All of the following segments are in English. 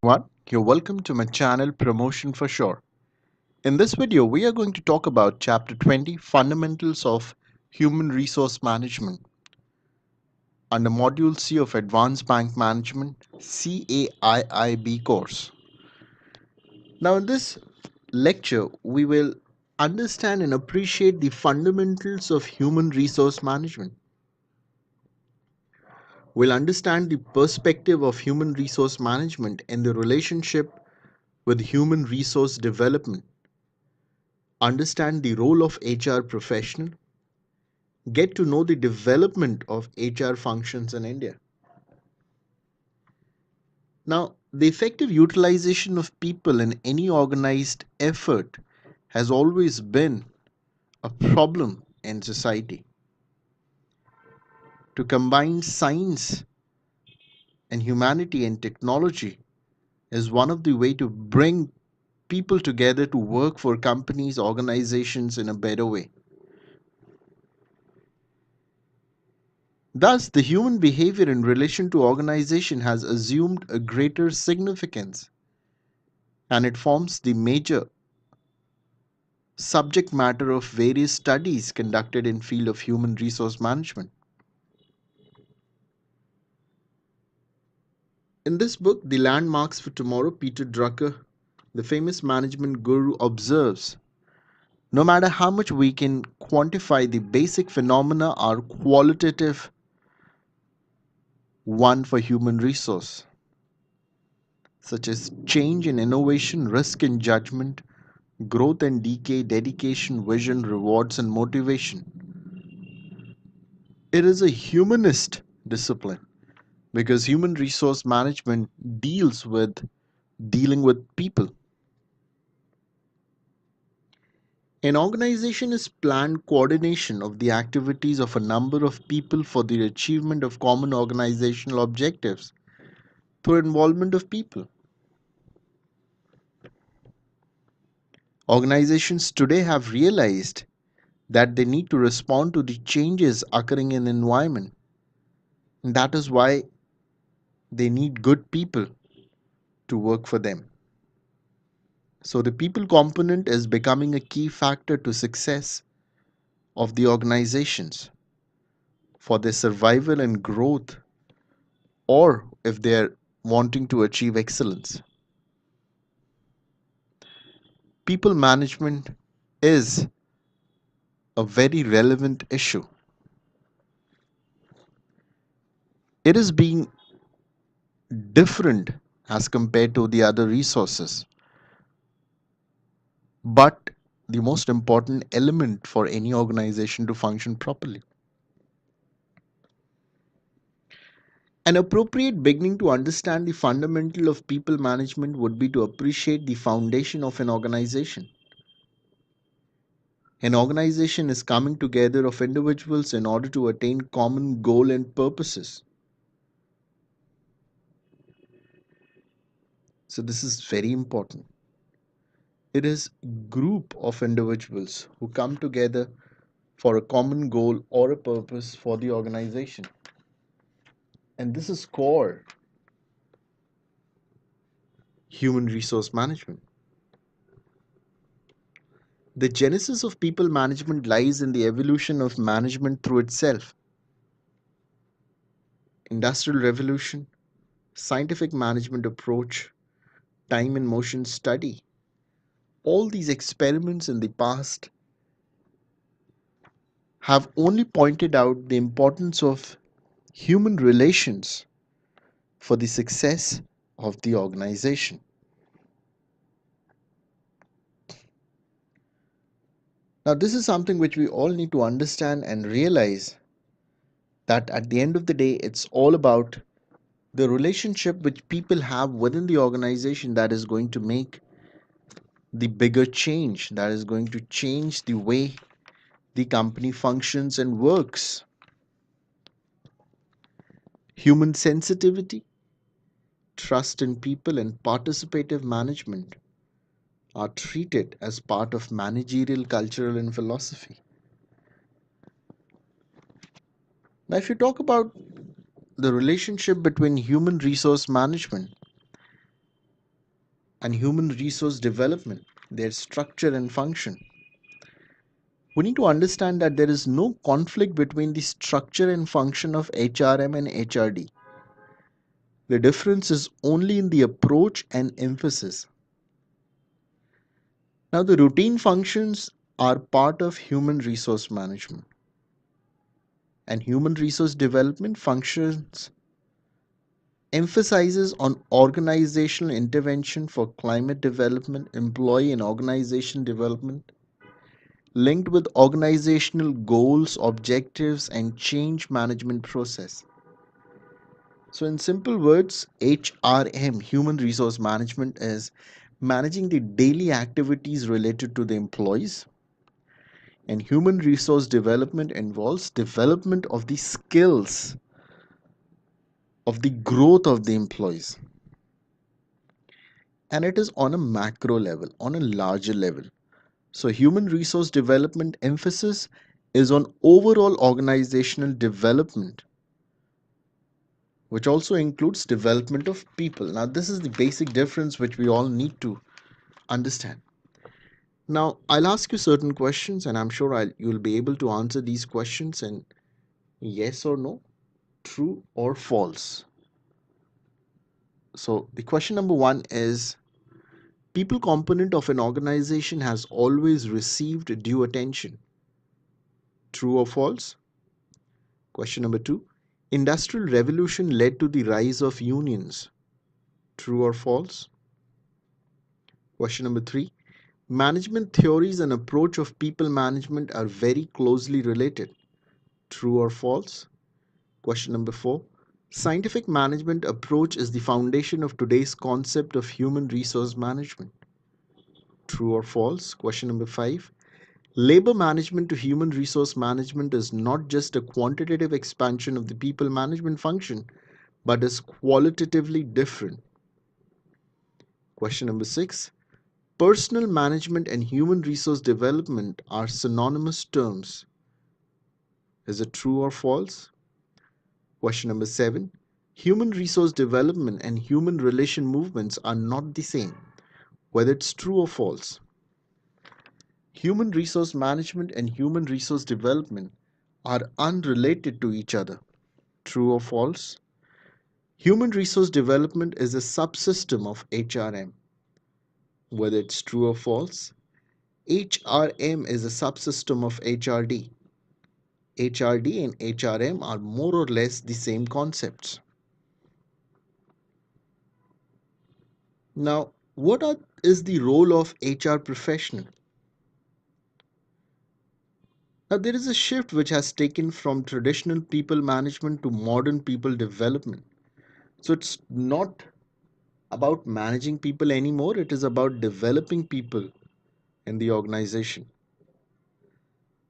everyone. You're welcome to my channel Promotion for Sure. In this video, we are going to talk about Chapter 20 Fundamentals of Human Resource Management under Module C of Advanced Bank Management CAIIB course. Now, in this lecture, we will understand and appreciate the fundamentals of human resource management. We'll understand the perspective of human resource management and the relationship with human resource development, understand the role of HR professional, get to know the development of HR functions in India. Now, the effective utilization of people in any organized effort has always been a problem in society. To combine science and humanity and technology is one of the way to bring people together to work for companies, organizations in a better way. Thus, the human behavior in relation to organization has assumed a greater significance, and it forms the major subject matter of various studies conducted in field of human resource management. In this book, The Landmarks for Tomorrow, Peter Drucker, the famous management guru, observes no matter how much we can quantify, the basic phenomena are qualitative one for human resource, such as change and innovation, risk and judgment, growth and decay, dedication, vision, rewards, and motivation. It is a humanist discipline because human resource management deals with dealing with people. An organization is planned coordination of the activities of a number of people for the achievement of common organizational objectives through involvement of people. Organizations today have realized that they need to respond to the changes occurring in the environment. And that is why they need good people to work for them. So the people component is becoming a key factor to success of the organizations for their survival and growth, or if they're wanting to achieve excellence. People management is a very relevant issue. It is being different as compared to the other resources, but the most important element for any organization to function properly. An appropriate beginning to understand the fundamental of people management would be to appreciate the foundation of an organization. An organization is coming together of individuals in order to attain common goal and purposes. So this is very important. It is group of individuals who come together for a common goal or a purpose for the organization. And this is core human resource management. The genesis of people management lies in the evolution of management through itself. Industrial revolution, scientific management approach, time and motion study. All these experiments in the past have only pointed out the importance of human relations for the success of the organization. Now, this is something which we all need to understand and realize that at the end of the day, it's all about the relationship which people have within the organization that is going to make the bigger change, that is going to change the way the company functions and works. Human sensitivity, trust in people, and participative management are treated as part of managerial cultural and philosophy. Now, if you talk about the relationship between human resource management, and human resource development, their structure and function. We need to understand that there is no conflict between the structure and function of HRM and HRD. The difference is only in the approach and emphasis. Now, the routine functions are part of human resource management, and human resource development functions emphasizes on organizational intervention for climate development, employee and organization development, linked with organizational goals, objectives, and change management process. So, in simple words, HRM, human resource management, is managing the daily activities related to the employees, and human resource development involves development of the skills of the growth of the employees. And it is on a macro level, on a larger level. So, human resource development emphasis is on overall organizational development, which also includes development of people. Now, this is the basic difference which we all need to understand. Now, I'll ask you certain questions, and I'm sure you'll be able to answer these questions in yes or no, true or false. So, the question number one is: people component of an organization has always received due attention. True or false? Question number two: industrial revolution led to the rise of unions. True or false? Question number three: management theories and approach of people management are very closely related. True or false? Question number four: scientific management approach is the foundation of today's concept of human resource management. True or false? Question number five: labor management to human resource management is not just a quantitative expansion of the people management function, but is qualitatively different. Question number six: personal management and human resource development are synonymous terms. Is it true or false? Question number seven: human resource development and human relation movements are not the same. Whether it's true or false. Human resource management and human resource development are unrelated to each other. True or false? Human resource development is a subsystem of HRM. Whether it's true or false. HRM is a subsystem of HRD. HRD and HRM are more or less the same concepts. Now, is the role of HR professional? Now, there is a shift which has taken from traditional people management to modern people development. So, it's not about managing people anymore, it is about developing people in the organization.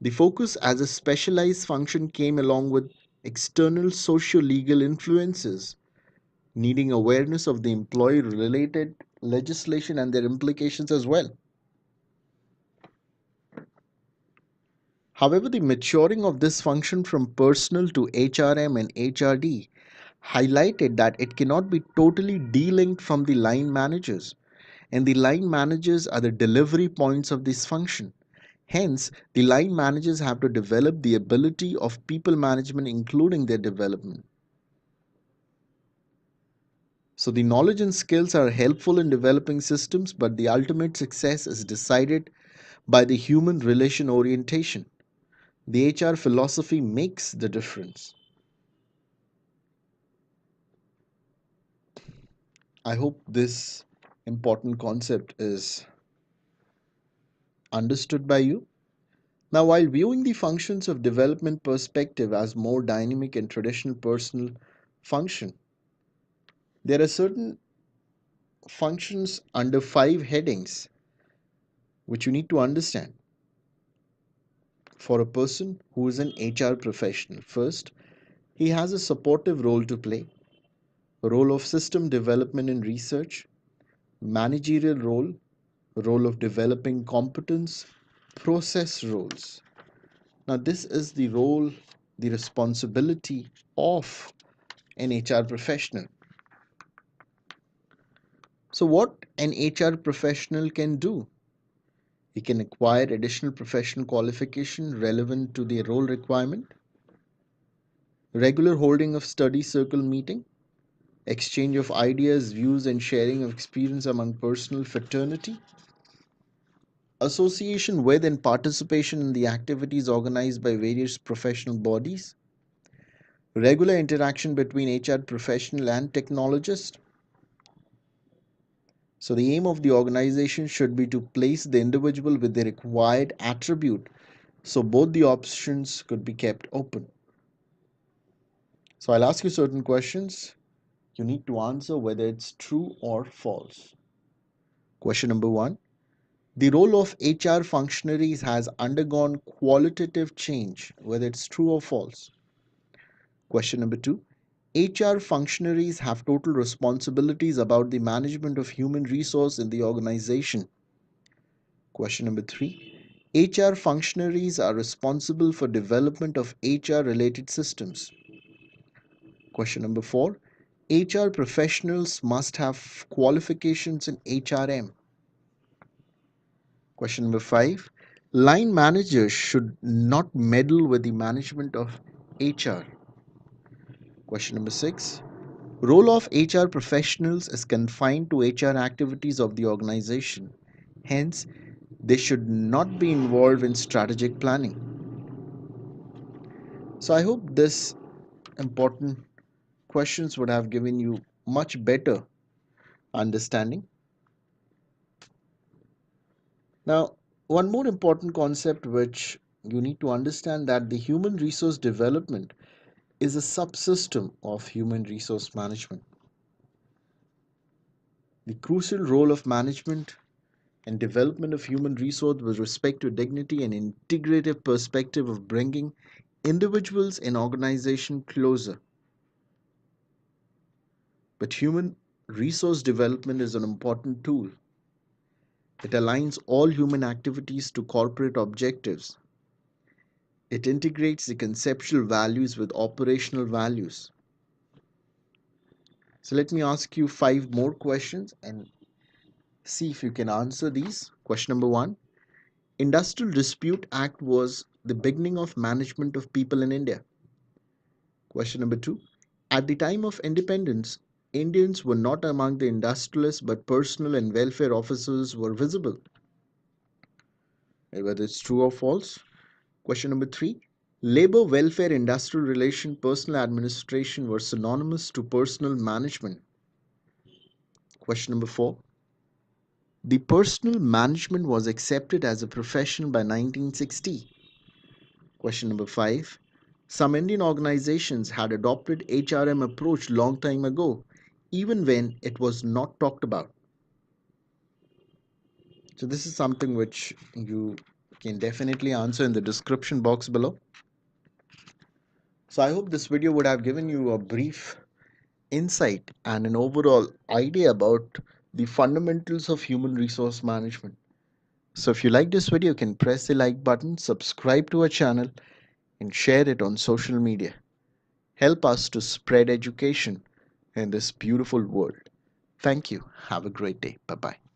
The focus as a specialized function came along with external socio legal influences, needing awareness of the employee related legislation and their implications as well. However, the maturing of this function from personal to HRM and HRD highlighted that it cannot be totally delinked from the line managers, and the line managers are the delivery points of this function. Hence, the line managers have to develop the ability of people management, including their development. So, the knowledge and skills are helpful in developing systems, but the ultimate success is decided by the human relation orientation. The HR philosophy makes the difference. I hope this important concept is understood by you. Now, while viewing the functions of development perspective as more dynamic and traditional personal function, there are certain functions under five headings which you need to understand for a person who is an HR professional. First, he has a supportive role to play, a role of system development and research, managerial role of developing competence, process roles. Now, this is the role, the responsibility of an HR professional. So, what an HR professional can do? He can acquire additional professional qualification relevant to the role requirement, regular holding of study circle meeting, exchange of ideas, views, and sharing of experience among personal fraternity, association with and participation in the activities organized by various professional bodies, regular interaction between HR professional and technologist. So, the aim of the organization should be to place the individual with the required attribute so both the options could be kept open. So, I'll ask you certain questions. You need to answer whether it's true or false. Question number one: the role of HR functionaries has undergone qualitative change, whether it's true or false. Question number two: HR functionaries have total responsibilities about the management of human resource in the organization. Question number three: HR functionaries are responsible for development of HR related systems. Question number four: HR professionals must have qualifications in HRM. Question number five: line managers should not meddle with the management of HR. Question number six: role of HR professionals is confined to HR activities of the organization. Hence, they should not be involved in strategic planning. So I hope this important questions would have given you much better understanding. Now, one more important concept which you need to understand, that the human resource development is a subsystem of human resource management. The crucial role of management and development of human resource with respect to dignity and integrative perspective of bringing individuals and organization closer. But human resource development is an important tool. It aligns all human activities to corporate objectives. It integrates the conceptual values with operational values. So let me ask you five more questions and see if you can answer these. Question number one: Industrial Dispute Act was the beginning of management of people in India. Question number two: at the time of independence, Indians were not among the industrialists, but personal and welfare officers were visible. Whether it's true or false. Question number three: labor, welfare, industrial relation, personal administration were synonymous to personal management. Question number four: the personal management was accepted as a profession by 1960. Question number five: some Indian organizations had adopted HRM approach long time ago, even when it was not talked about. So this is something which you can definitely answer in the description box below. So I hope this video would have given you a brief insight and an overall idea about the fundamentals of human resource management. So if you like this video, you can press the like button, subscribe to our channel, and share it on social media. Help us to spread education in this beautiful world. Thank you. Have a great day. Bye bye.